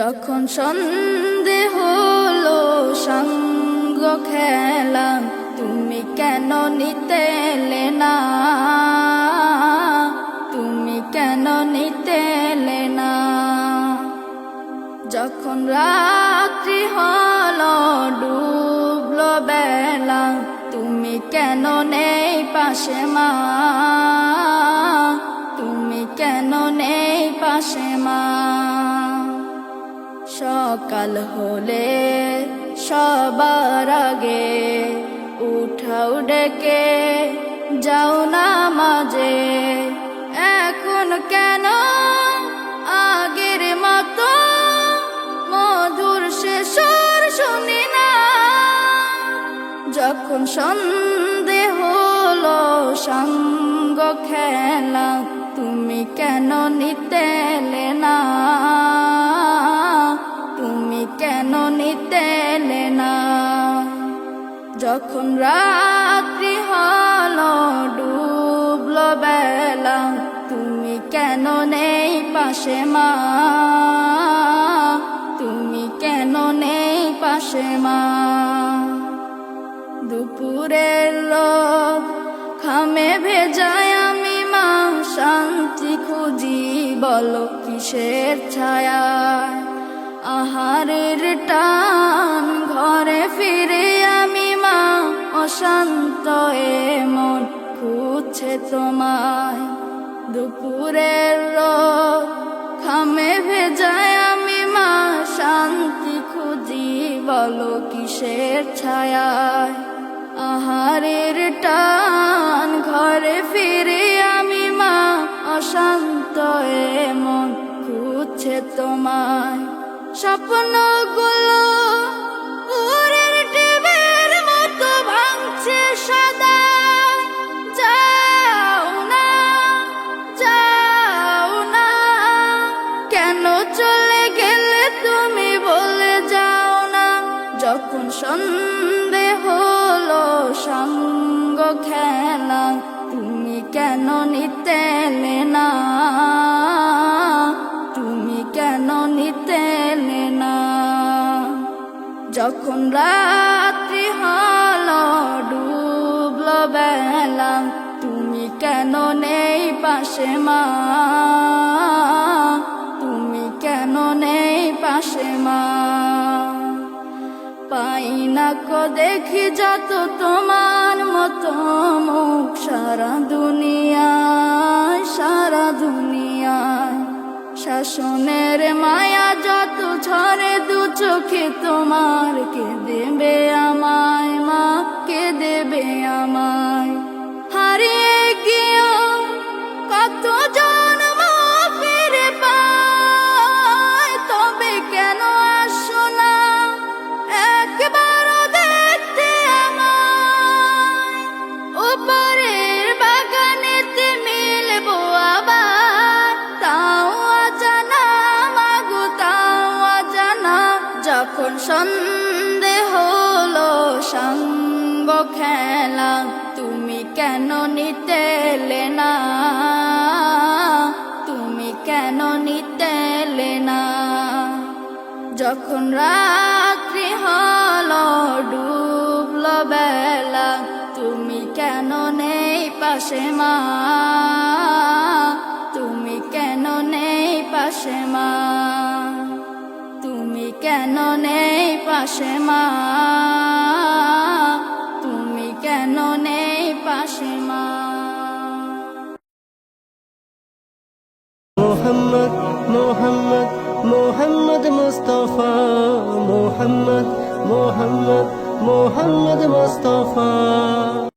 যখন সন্ধে হলো সঙ্গ খেলা, তুমি কেন নিতে এলে না, তুমি কেন নিতে এলে না। যখন রাত্রি হলো ডুবলো বেলা, তুমি কেন নেই পাশে মা, তুমি কেন নেই পাশে মা। সকাল হলে সবার আগে উঠাও ডেকে যাও নামাজে, এখন কেন আগের মতো মধুর সে সুর শুনি না। যখন সন্ধে হলো সঙ্গ খেলা, তুমি কেন নিতে এলে না, তুমি কেন নিতে এলে না। যখন রাত্রি হলো ডুবলো বেলা, তুমি কেন নেই পাশে মা, তুমি কেন নেই পাশে মা। দুপুরের রোদ খামে ভেজায় আমি মা, শান্তি খুঁজি বলো কিসের ছায়ায়। আহারের টান ঘরে ফিরে আমি মা, অশান্ত এ মন খুঁজছে তোমায়। দুপুরের রোদ খামে ভেজায় আমি মা, শান্তি খুঁজি বলো কিসের ছায়ায়। আহারের টান ঘরে ফিরে আমি মা, অশান্ত এ মন খুঁজছে তোমায়। স্বপ্নগুলো উড়ের টিমের মতো ভাঙছে সদা, যাও না যাও না, কেন চলে গেলে তুমি বলে যাও না। যখন সন্ধে হলো সঙ্গ খেলা, তুমি কেন নিতে এলে না, তুমি কেন নিতে এলে না। যখন রাত্রি হলো ডুবলো বেলা, তুমি কেন নেই পাশে মা, তুমি কেন নেই পাশে মা। পাই না কো দেখি যত তোমার মতো মুখ, সারা দুনিয়ায় সারা দুনিয়ায়। শাসনের মায়া যত ঝরে দু চোখে তোমার, কে দেবে আমায় মা, কে দেবে আমায়। হারিয়ে গিয়েও কত জন্ম ফিরে পায়, তবে কেন আসো না একবারও দেখতে আমায়। উপরের বাগানেতে মিলবো আবার, তাও অজানা মাগো তাও অজানা। যখন সন্ধে হলো সঙ্গ খেলা, তুমি কেন নিতে এলে না, তুমি কেন নিতে এলে না। যখন রাত্রি হলো ডুবলো বেলা, তুমি কেন নেই পাশে মা, তুমি কেন নেই পাশে মা, তুমি কেন নেই পাশে মা, তুমি কেন নেই পাশে মা। মোহাম্মদ মোহাম্মদ মোহাম্মদ মুস্তাফা, মোহাম্মদ মোহাম্মদ মোহাম্মদ মুস্তাফা।